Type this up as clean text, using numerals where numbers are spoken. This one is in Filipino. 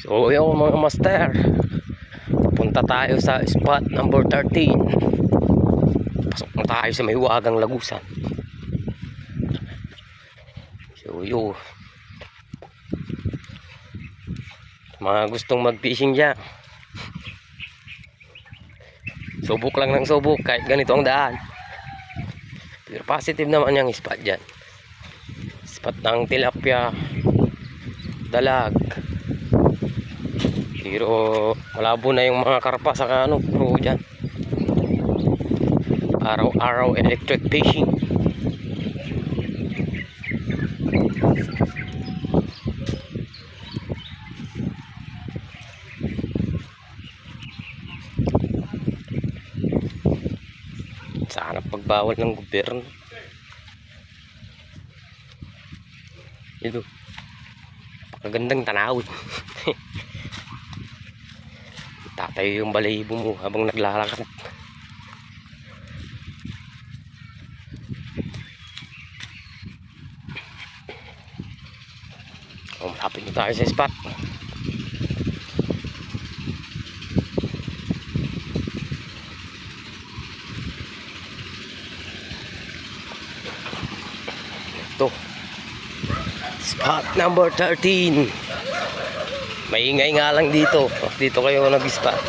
So yung mga master, punta tayo sa spot number 13. Pasok na tayo sa may Hiwagang Lagusan. So yun, mga gustong mag-fishing dyan, subok lang ng subok kahit ganito ang daan. Pero positive naman yung spot dyan. Spot ng tilapia, dalag. Pero malabo na yung mga karpa sa ano, pro dyan. Araw-araw electric fishing. Sana pagbawal ng gobyerno. Ito, napakagandang tanawin. Tatayo yung balahibo mo habang naglalakad. Malapit na tayo sa spot. Ito, spot number 13. Maingay nga lang dito. Dito kayo nag-spot.